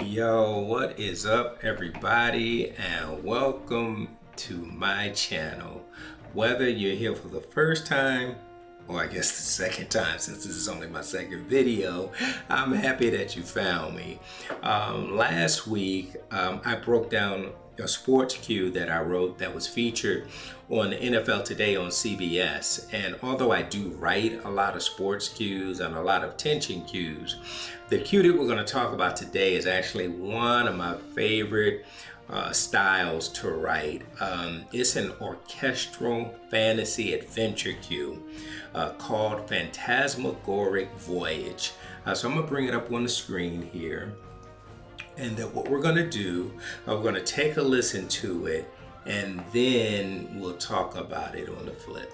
Yo, what is up, everybody, and welcome to my channel. Whether you're here for the first time, or I guess the second time, since this is only my second video, I'm happy that you found me. Last week, I broke down a sports cue that I wrote that was featured on NFL Today on CBS. And although I do write a lot of sports cues and a lot of tension cues, the cue that we're going to talk about today is actually one of my favorite styles to write. It's an orchestral fantasy adventure cue called Phantasmagoric Voyage. So I'm going to bring it up on the screen here. And then what we're going to do, we're going to take a listen to it, and then we'll talk about it on the flip.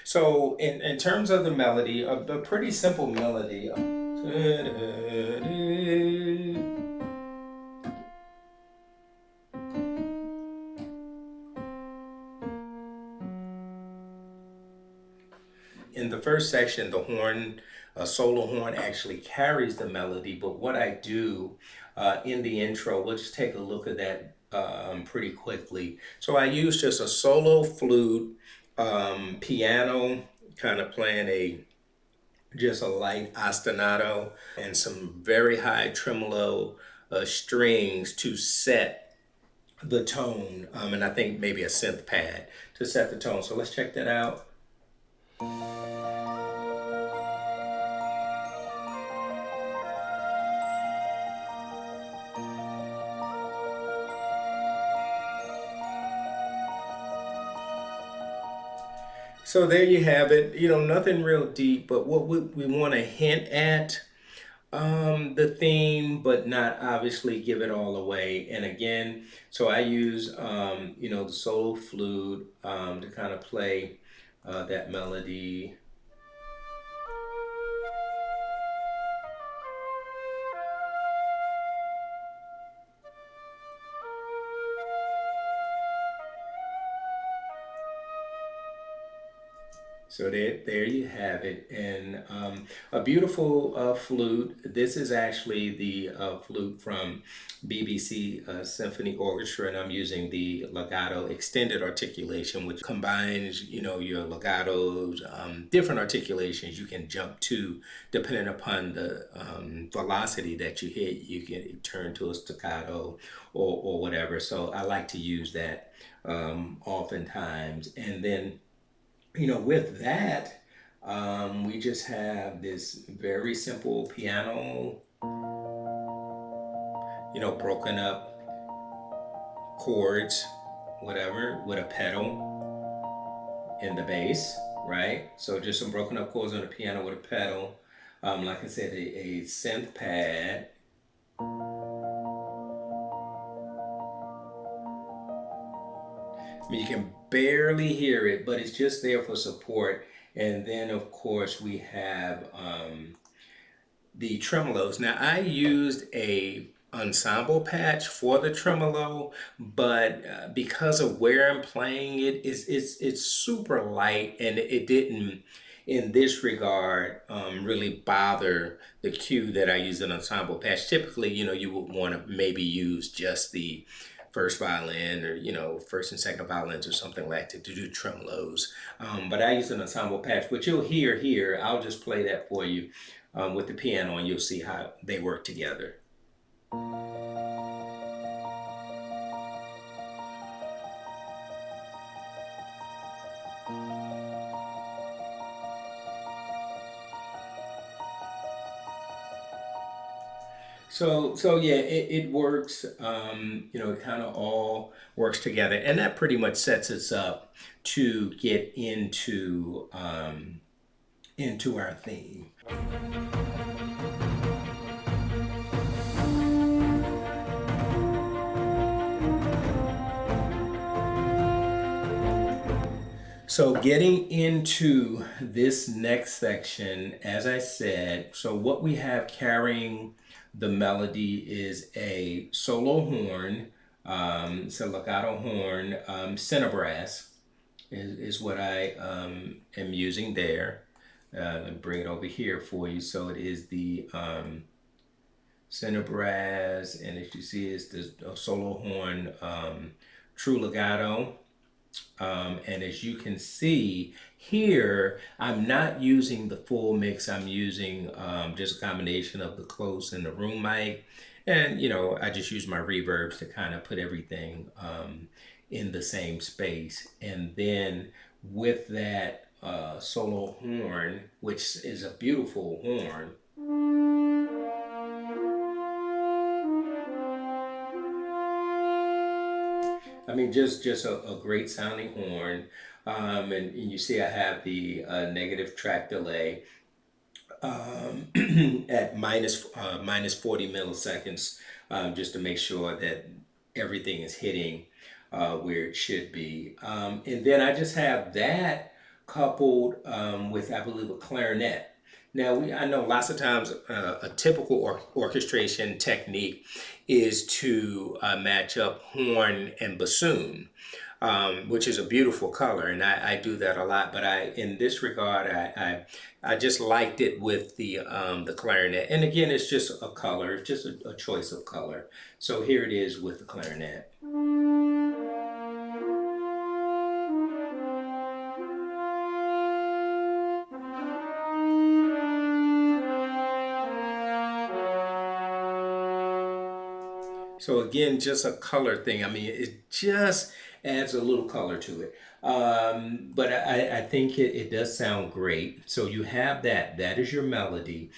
So in terms of the melody, a pretty simple melody. In the first section, the horn, solo horn actually carries the melody, but what I do in the intro, we'll just take a look at that pretty quickly. So I use just a solo flute, piano, kind of playing just a light ostinato, and some very high tremolo strings to set the tone, and I think maybe a synth pad to set the tone. So let's check that out. So there you have it. Nothing real deep, but what we want to hint at the theme, but not obviously give it all away. And again, so I use the solo flute to kind of play that melody. So there you have it, and a beautiful flute. This is actually the flute from BBC Symphony Orchestra, and I'm using the legato extended articulation, which combines, your legatos, different articulations you can jump to depending upon the velocity that you hit. You can turn to a staccato or whatever. So I like to use that oftentimes, and then with that, we just have this very simple piano, broken up chords, whatever, with a pedal in the bass, right? So just some broken up chords on the piano with a pedal. Like I said, a synth pad. I mean, you can barely hear it, but it's just there for support. And then, of course, we have the tremolos. Now I used a ensemble patch for the tremolo, but because of where I'm playing it, it's super light, and it didn't, in this regard, really bother the cue that I use an ensemble patch. Typically, you would want to maybe use just the first violin, or first and second violins or something like that to do tremolos, but I use an ensemble patch, which you'll hear here. I'll just play that for you with the piano, and you'll see how they work together. So yeah, it works. It kind of all works together, and that pretty much sets us up to get into our theme. So getting into this next section, as I said, so what we have carrying the melody is a solo horn, it's a legato horn, cinebrass is what I am using there. Let me bring it over here for you. So it is the cinebrass, and as you see, it's the solo horn, true legato. And as you can see here, I'm not using the full mix. I'm using just a combination of the close and the room mic. And, I just use my reverbs to kind of put everything in the same space. And then with that solo horn, which is a beautiful horn, I mean, just a great sounding horn. And you see I have the negative track delay at minus 40 milliseconds, just to make sure that everything is hitting where it should be. And then I just have that coupled with, I believe, a clarinet. Now, I know lots of times a typical orchestration technique is to match up horn and bassoon, which is a beautiful color, and I do that a lot. But in this regard, I just liked it with the clarinet. And again, it's just a color, it's just a choice of color. So here it is with the clarinet. So again, just a color thing. I mean, it just adds a little color to it. But I think it does sound great. So you have that. That is your melody.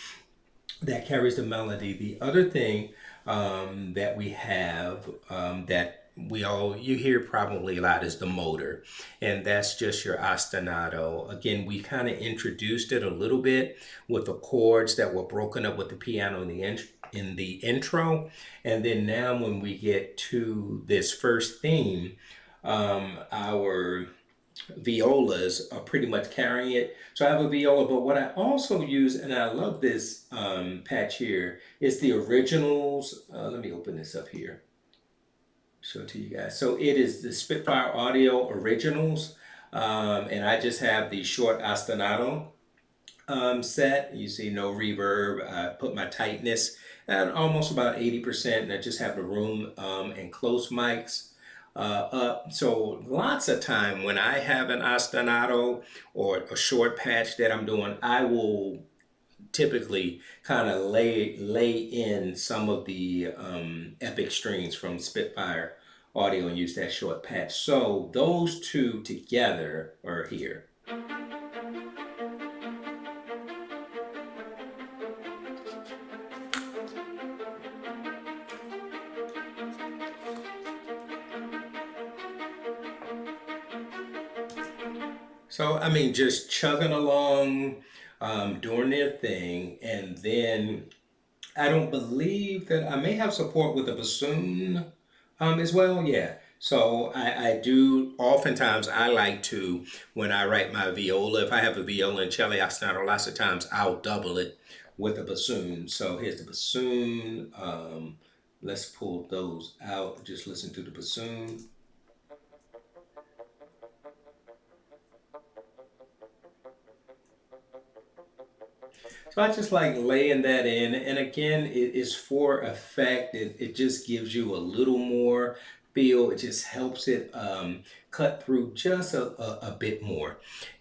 That carries the melody. The other thing that we have that you hear probably a lot is the motor, and that's just your ostinato. Again, we kind of introduced it a little bit with the chords that were broken up with the piano in the intro, and then now when we get to this first theme, our violas are pretty much carrying it. So I have a viola, but what I also use, and I love this patch here, is the originals. Let me open this up here, show it to you guys. So it is the Spitfire Audio Originals. And I just have the short ostinato set. You see no reverb. I put my tightness at almost about 80%, and I just have the room and close mics up. So lots of time when I have an ostinato or a short patch that I'm doing, I will typically kind of lay in some of the epic strings from Spitfire Audio and use that short patch. So those two together are here. So, I mean, just chugging along, doing their thing. And then I don't believe that I may have support with the bassoon as well. Yeah. So I do, oftentimes I like to, when I write my viola, if I have a viola and cello ostinato, lots of times I'll double it with a bassoon. So here's the bassoon. Let's pull those out. Just listen to the bassoon. So I just like laying that in. And again, it is for effect. It just gives you a little more feel. It just helps it cut through just a bit more.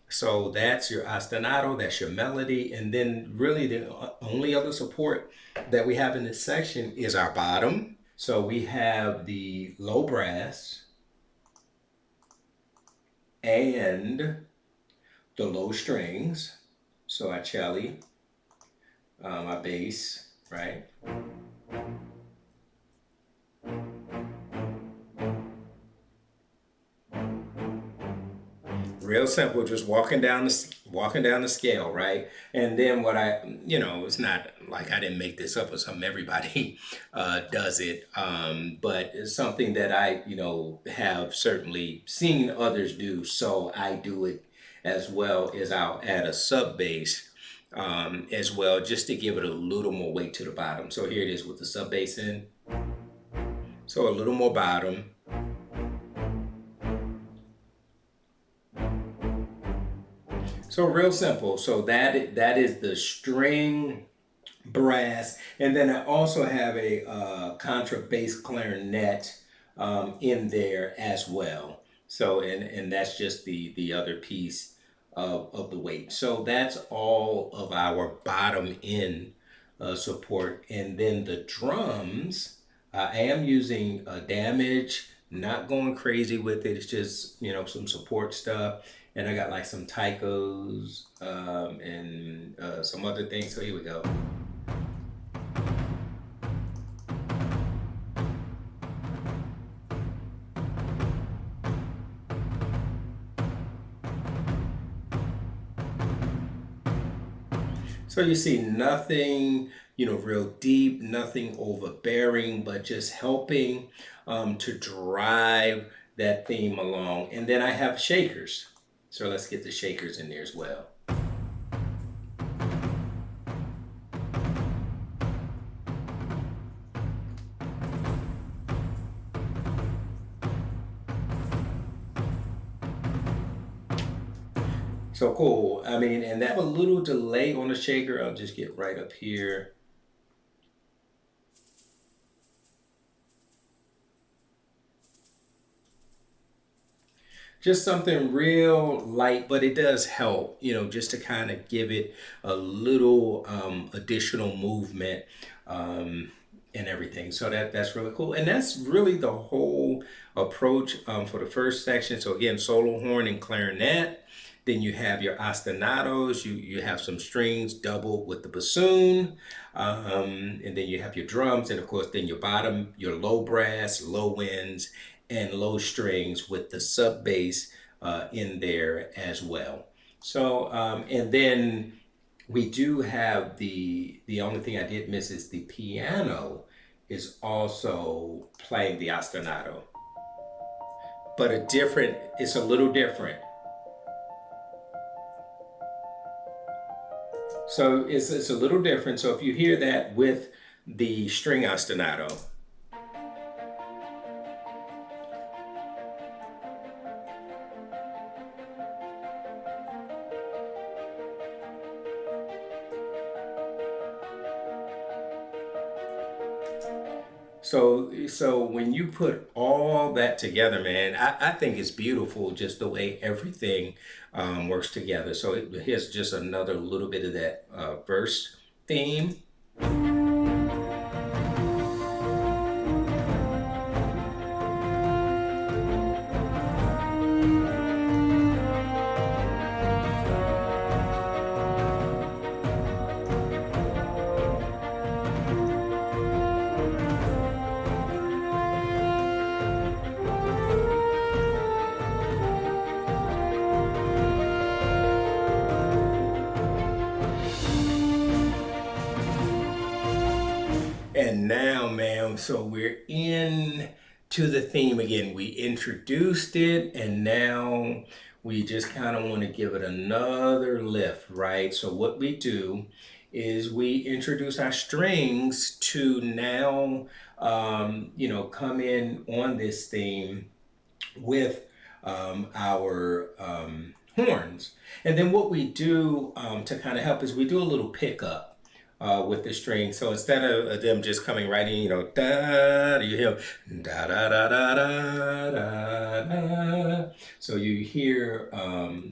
So that's your ostinato, that's your melody. And then really the only other support that we have in this section is our bottom. So we have the low brass and the low strings. So our cello, our bass, right? Real simple, just walking down the scale, right? And then what it's not like I didn't make this up or something. Everybody does it, but it's something that I have certainly seen others do. So I do it as well as I'll add a sub bass as well, just to give it a little more weight to the bottom. So here it is with the sub bass in. So a little more bottom. So real simple. So that is the string brass, and then I also have a contrabass clarinet in there as well. So and that's just the other piece of the weight. So that's all of our bottom end support, and then the drums. I am using damage, not going crazy with it. It's just some support stuff, and I got like some taikos and some other things. So here we go. So you see nothing, real deep, nothing overbearing, but just helping to drive that theme along. And then I have shakers. So let's get the shakers in there as well. So cool. I mean, and that a little delay on the shaker. I'll just get right up here. Just something real light, but it does help, just to kind of give it a little additional movement and everything. So that's really cool. And that's really the whole approach for the first section. So again, solo horn and clarinet. Then you have your ostinatos. You have some strings doubled with the bassoon, and then you have your drums, and of course, then your bottom, your low brass, low winds, and low strings with the sub bass in there as well. So, and then we do have the only thing I did miss is the piano is also playing the ostinato, but it's a little different. So it's a little different. So if you hear that with the string ostinato, So when you put all that together, man, I think it's beautiful just the way everything works together. So here's just another little bit of that verse theme. And now, ma'am, so we're in to the theme again. We introduced it, and now we just kind of want to give it another lift, right? So what we do is we introduce our strings to now, come in on this theme with our horns. And then what we do to kind of help is we do a little pickup with the string. So instead of them just coming right in, da, you hear da da da da da da da. So you hear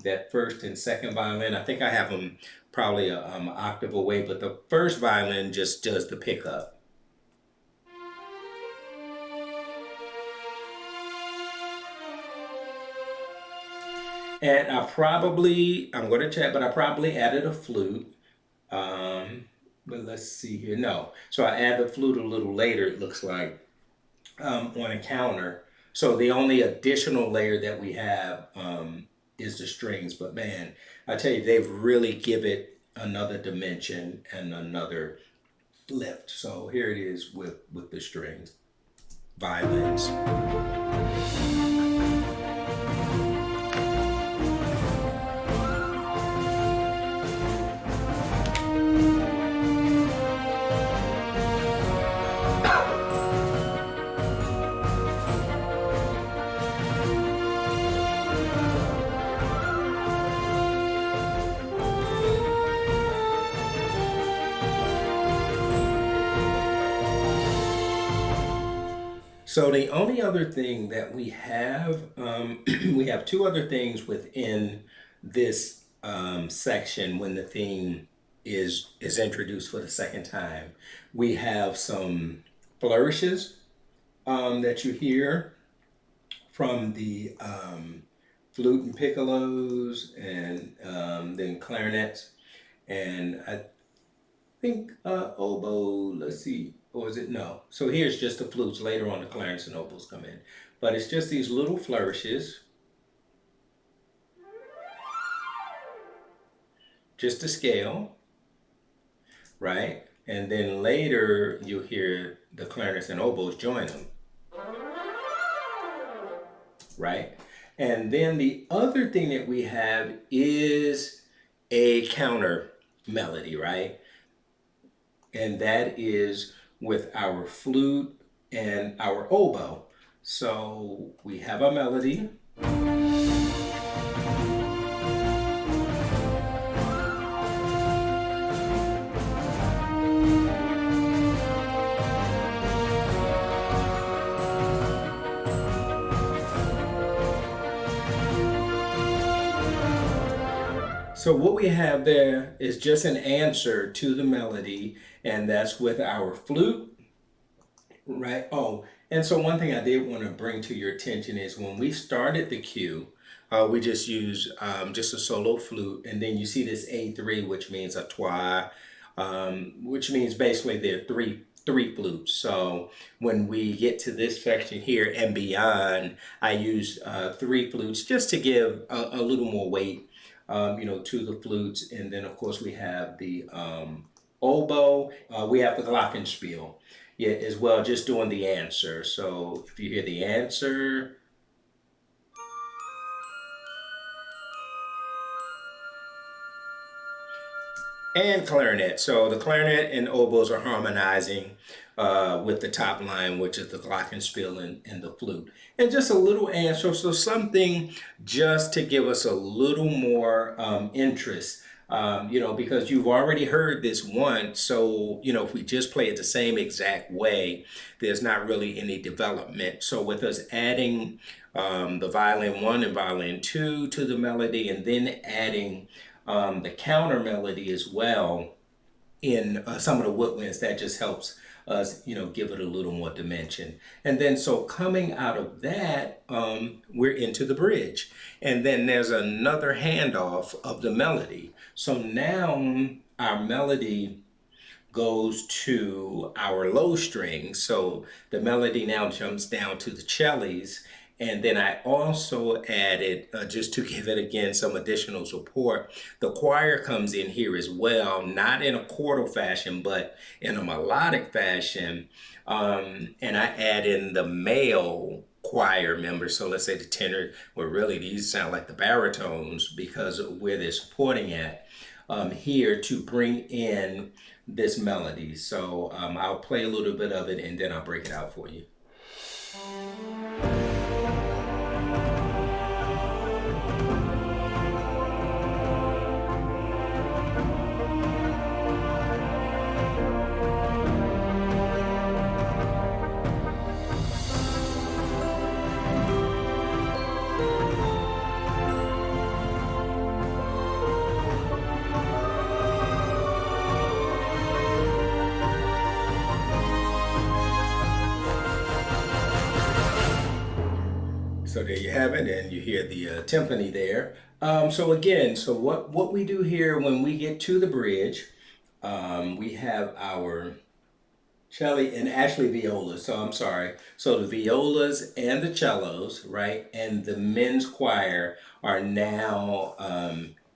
that first and second violin. I think I have them probably an octave away, but the first violin just does the pickup. And I'm going to check, but I probably added a flute. But let's see here. No. So I add the flute a little later, it looks like, on a counter. So the only additional layer that we have is the strings. But man, I tell you, they've really give it another dimension and another lift. So here it is with the strings, violins. So the only other thing that we have, we have two other things within this section when the theme is introduced for the second time. We have some flourishes that you hear from the flute and piccolos, and then clarinets, and I think oboe, let's see, or is it no? So here's just the flutes. Later on, the clarinets and oboes come in. But it's just these little flourishes, just a scale, right? And then later, you'll hear the clarinets and oboes join them, right? And then the other thing that we have is a counter melody, right? And that is with our flute and our oboe. So we have a melody. So what we have there is just an answer to the melody, and that's with our flute, right? Oh, and so one thing I did want to bring to your attention is when we started the cue, we just used just a solo flute, and then you see this A3, which means a trois, which means basically there are three flutes. So when we get to this section here and beyond, I use three flutes just to give a little more weight, to the flutes. And then of course we have the oboe. We have the glockenspiel, yeah, as well, just doing the answer. So if you hear the answer, and clarinet. So the clarinet and oboes are harmonizing with the top line, which is the glockenspiel and the flute. And just a little answer, so something just to give us a little more interest because you've already heard this once. So, if we just play it the same exact way, there's not really any development. So, with us adding the violin one and violin two to the melody, and then adding the counter melody as well in some of the woodwinds, that just helps us, give it a little more dimension. And then, so coming out of that, we're into the bridge. And then there's another handoff of the melody. So now our melody goes to our low string. So the melody now jumps down to the cellos. And then I also added, just to give it again some additional support, the choir comes in here as well, not in a chordal fashion, but in a melodic fashion. And I add in the male choir members. So let's say the tenor, well, really these sound like the baritones because of where they're supporting at, here to bring in this melody. So I'll play a little bit of it and then I'll break it out for you. So there you have it, and you hear the timpani there. So again, so what we do here when we get to the bridge, we have our cello and actually violas. So I'm sorry. So the violas and the cellos, right, and the men's choir are now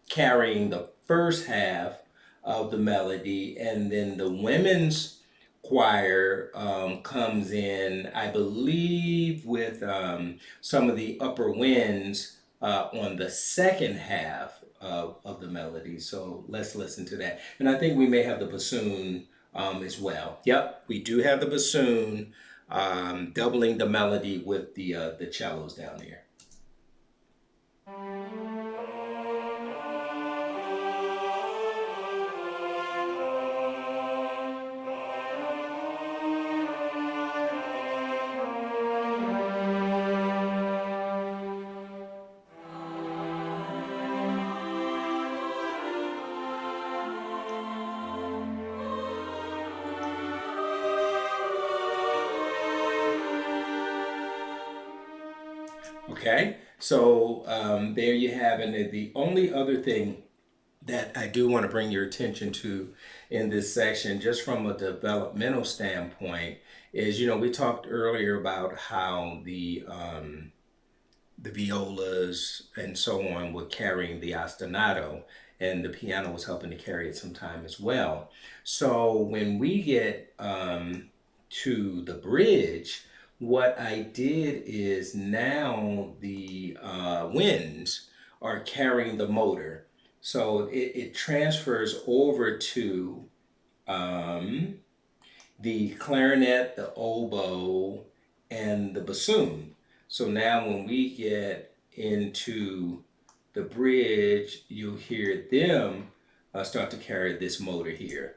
carrying the first half of the melody, and then the women's choir comes in, I believe, with some of the upper winds on the second half of the melody. So let's listen to that. And I think we may have the bassoon as well. Yep, we do have the bassoon doubling the melody with the cellos down there. Okay, so there you have it. And the only other thing that I do want to bring your attention to in this section, just from a developmental standpoint, is we talked earlier about how the violas and so on were carrying the ostinato, and the piano was helping to carry it sometime as well. So when we get to the bridge, what I did is now the winds are carrying the motor. So it transfers over to um, the clarinet, the oboe, and the bassoon. So now when we get into the bridge, you'll hear them start to carry this motor here.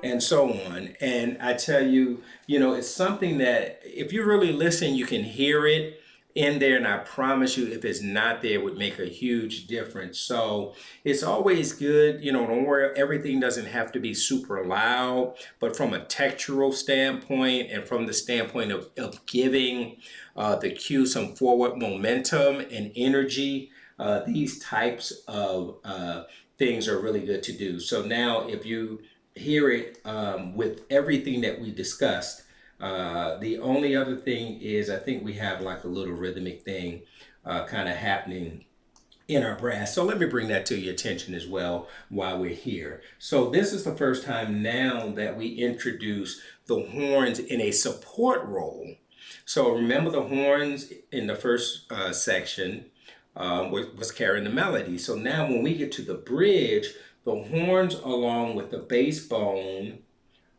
And so on. And I tell you, it's something that if you really listen, you can hear it in there. And I promise you, if it's not there, it would make a huge difference. So it's always good, don't worry, everything doesn't have to be super loud, but from a textural standpoint and from the standpoint of giving the cue some forward momentum and energy, these types of things are really good to do. So now if you hear it with everything that we discussed. The only other thing is I think we have like a little rhythmic thing kind of happening in our brass. So let me bring that to your attention as well while we're here. So this is the first time now that we introduce the horns in a support role. So remember the horns in the first section was carrying the melody. So now when we get to the bridge, the horns along with the bass bone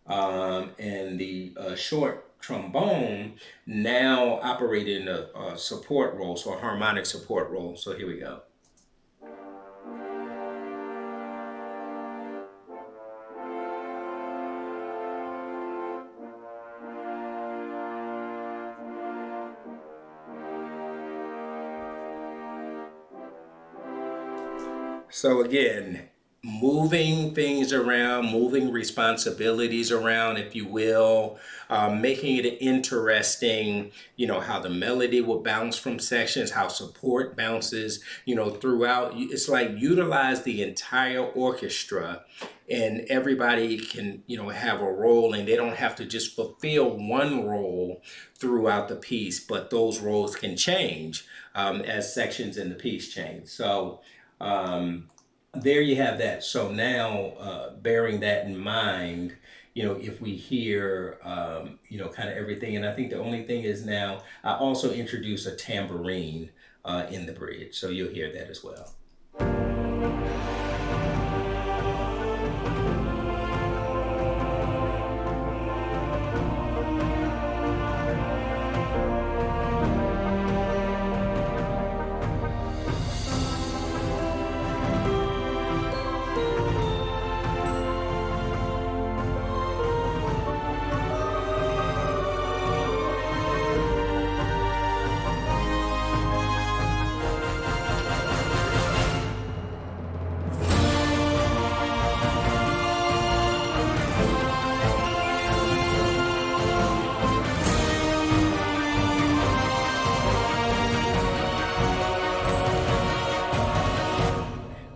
and the short trombone now operate in a support role, so a harmonic support role. So here we go. So again, moving things around, moving responsibilities around, if you will, making it interesting, how the melody will bounce from sections, how support bounces, throughout. It's like utilize the entire orchestra and everybody can, have a role and they don't have to just fulfill one role throughout the piece, but those roles can change as sections in the piece change. So, there you have that. So now, bearing that in mind, if we hear, kind of everything, and I think the only thing is now I also introduce a tambourine in the bridge, so you'll hear that as well.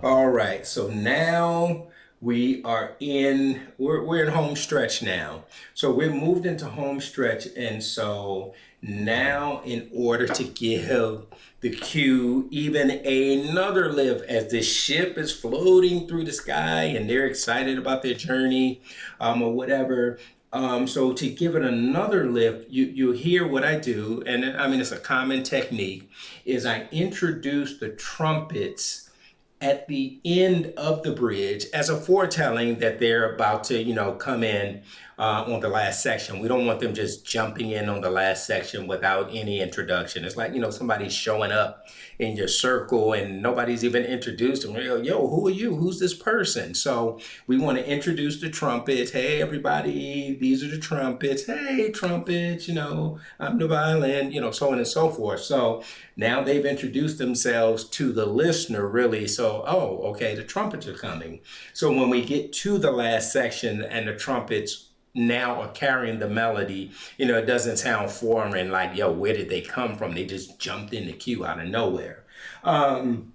All right, so now we're in home stretch now. So we're moved into home stretch, and so now in order to give the cue even another lift as this ship is floating through the sky and they're excited about their journey, or whatever. So to give it another lift, you hear what I do, and I mean it's a common technique, is I introduce the trumpets at the end of the bridge as a foretelling that they're about to, come in on the last section. We don't want them just jumping in on the last section without any introduction. It's like, somebody's showing up in your circle and nobody's even introduced them. Yo, who are you? Who's this person? So we want to introduce the trumpets. Hey, everybody, these are the trumpets. Hey, trumpets, I'm the violin, so on and so forth. So now they've introduced themselves to the listener, really. So, oh, okay, the trumpets are coming. So when we get to the last section and the trumpets now are carrying the melody, it doesn't sound foreign, like, yo, where did they come from? They just jumped in the queue out of nowhere. And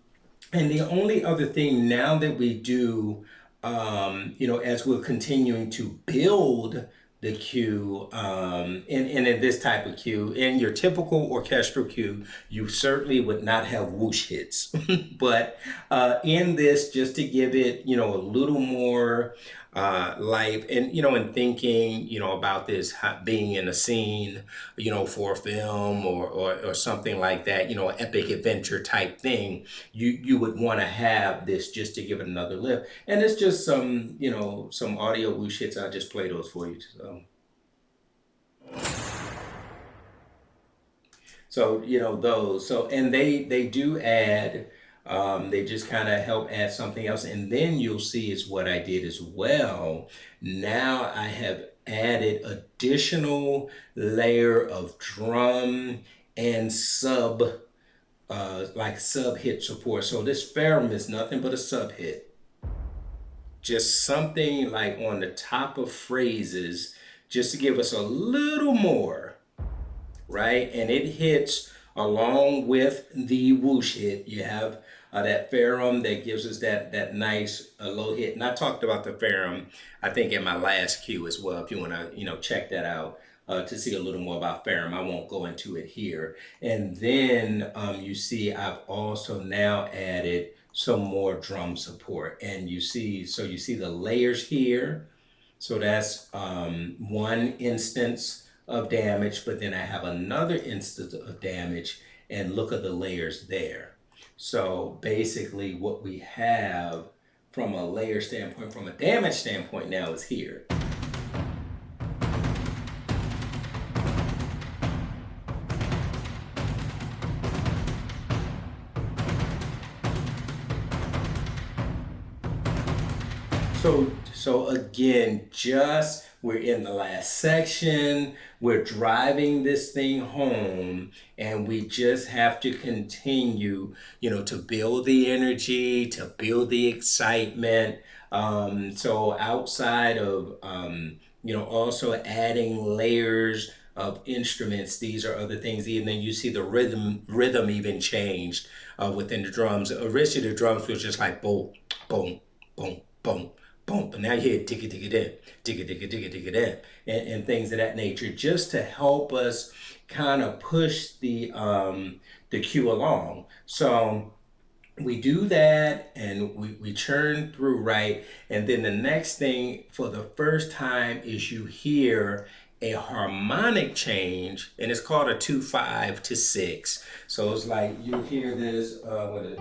the only other thing now that we do, as we're continuing to build the cue, and in this type of cue, in your typical orchestral cue, you certainly would not have whoosh hits. But in this, just to give it, a little more life, and in thinking, about this being in a scene, for a film or something like that, epic adventure type thing, you would want to have this just to give it another lift. And it's just some audio whoosh hits. I'll just play those for you. So those. So and they do add. They just kind of help add something else, and then you'll see is what I did as well. Now I have added additional layer of drum and sub hit support. So this ferrum is nothing but a sub hit, just something like on the top of phrases, just to give us a little more, right? And it hits along with the whoosh hit. You have that ferrum that gives us that nice low hit. And I talked about the ferrum, I think, in my last cue as well. If you want to, check that out to see a little more about ferrum, I won't go into it here. And then you see I've also now added some more drum support. And you see the layers here. So that's one instance of damage, but then I have another instance of damage, and look at the layers there. So basically what we have from a layer standpoint, from a damage standpoint now is here. So again, just we're in the last section. We're driving this thing home, and we just have to continue, to build the energy, to build the excitement. So outside of, also adding layers of instruments, these are other things. And then you see the rhythm even changed within the drums. Originally, the drums was just like boom, boom, boom, boom, boom. But now you hear digga digga dip, digga digga digga digga dip, and things of that nature, just to help us kind of push the cue along. So we do that and we churn through, right? And then the next thing for the first time is you hear a harmonic change, and it's called a 2-5 to 6. So it's like you hear this, what is it?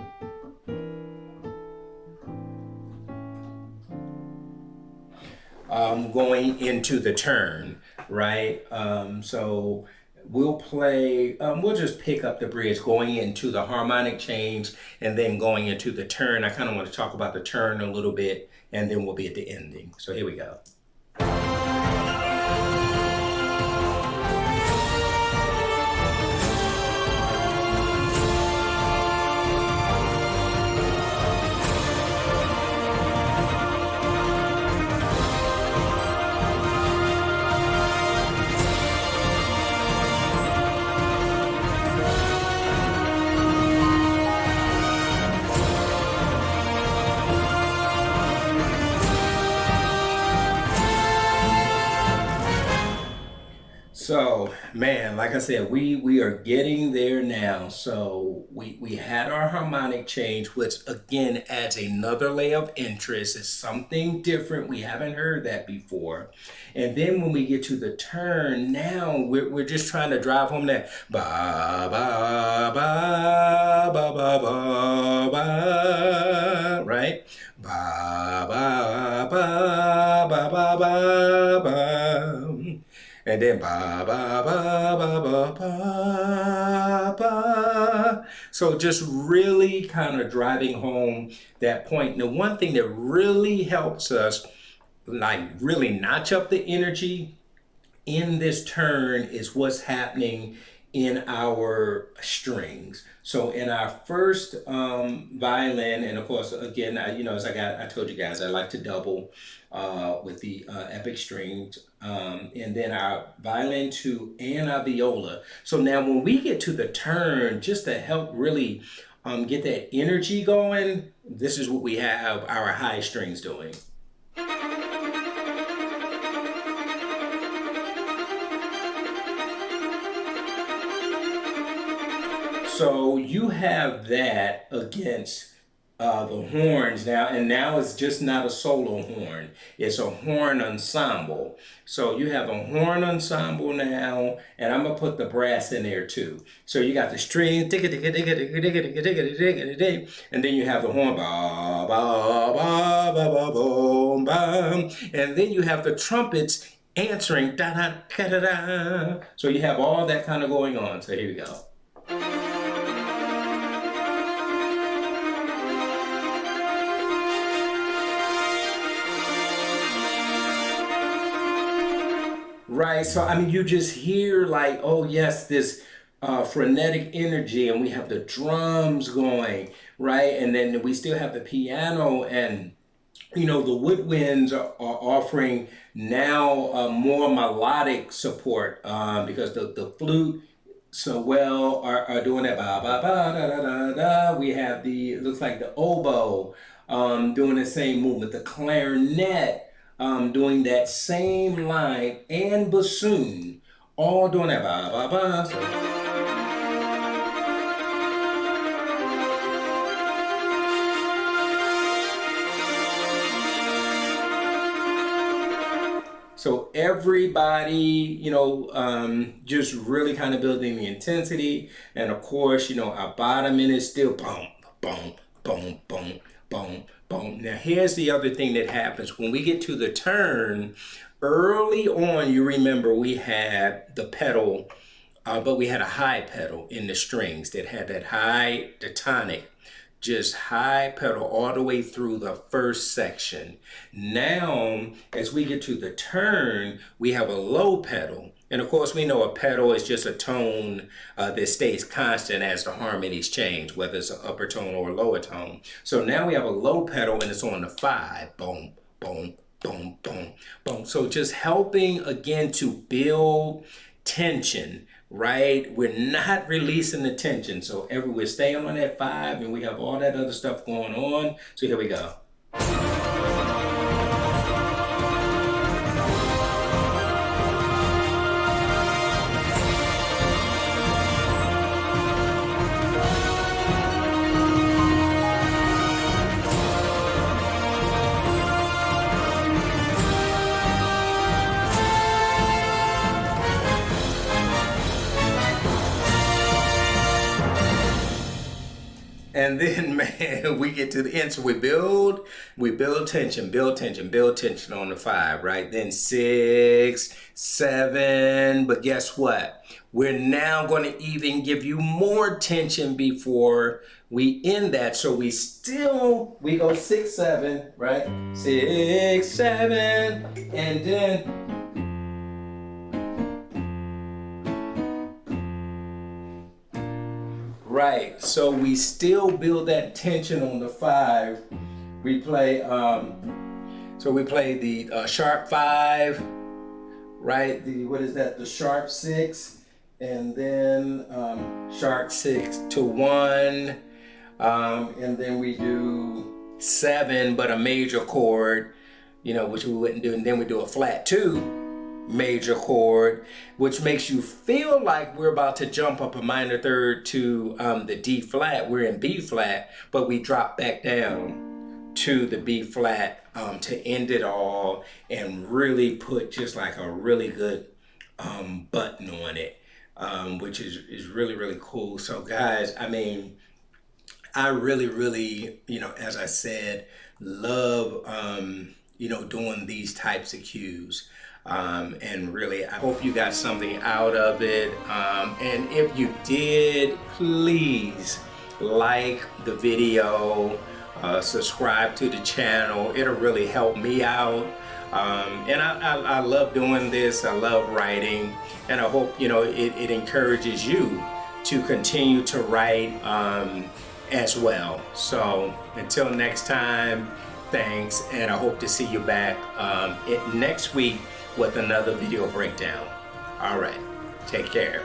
Going into the turn, right? So we'll play, we'll just pick up the bridge going into the harmonic change and then going into the turn. I kind of want to talk about the turn a little bit, and then we'll be at the ending. So here we go. So, man, like I said, we are getting there now. So we had our harmonic change, which again adds another layer of interest. It's something different. We haven't heard that before. And then when we get to the turn, now we're just trying to drive home that ba ba ba ba ba ba ba, right? Ba ba ba ba ba ba ba. And then ba ba ba ba ba ba ba. So just really kind of driving home that point. Now, one thing that really helps us, like really notch up the energy in this turn, is what's happening in our strings. So in our first violin, and of course, again, as I told you guys, I like to double with the epic strings, and then our violin two and our viola. So now when we get to the turn, just to help really get that energy going, this is what we have our high strings doing. So you have that against the horns now, and now it's just not a solo horn, it's a horn ensemble. So you have a horn ensemble now, and I'm gonna put the brass in there too. So you got the strings, and then you have the horn, ba ba ba ba ba boom bam, and then you have the trumpets answering da da da da da. So you have all that kind of going on. So here we go. Right. So, I mean, you just hear like, oh, yes, this frenetic energy, and we have the drums going, right? And then we still have the piano, and, the woodwinds are offering now more melodic support because the flute so well are doing that ba ba ba da da da da. We have it looks like the oboe doing the same movement, the clarinet doing that same line, and bassoon all doing that ba ba ba. So everybody, just really kind of building the intensity. And of course, our bottom end is still boom, boom, boom, boom, boom, boom. Now here's the other thing that happens when we get to the turn. Early on, you remember we had the pedal, but we had a high pedal in the strings that had that high, the tonic, just high pedal all the way through the first section. Now, as we get to the turn, we have a low pedal. And of course, we know a pedal is just a tone that stays constant as the harmonies change, whether it's an upper tone or a lower tone. So now we have a low pedal and it's on the 5. Boom, boom, boom, boom, boom. So just helping again to build tension, right? We're not releasing the tension. So we're staying on that 5 and we have all that other stuff going on. So here we go. And then, man, we get to the end. So we build tension, build tension, build tension on the 5, right? Then 6, 7. But guess what? We're now going to even give you more tension before we end that. So we go 6, 7, right? 6, 7, and then right, so we still build that tension on the 5. We play, the sharp 5, right? What is that? The sharp 6, and then sharp 6 to 1, and then we do 7, but a major chord, which we wouldn't do, and then we do a flat 2. Major chord, which makes you feel like we're about to jump up a minor third to the D flat. We're in B flat, but we drop back down to the B flat to end it all and really put just like a really good button on it, which is really, really cool. So guys, I mean, I really, really, as I said, love, doing these types of cues. And really, I hope you got something out of it. And if you did, please like the video, subscribe to the channel. It'll really help me out. And I love doing this. I love writing. And I hope, it encourages you to continue to write as well. So until next time, thanks. And I hope to see you back next week with another video breakdown. All right, take care.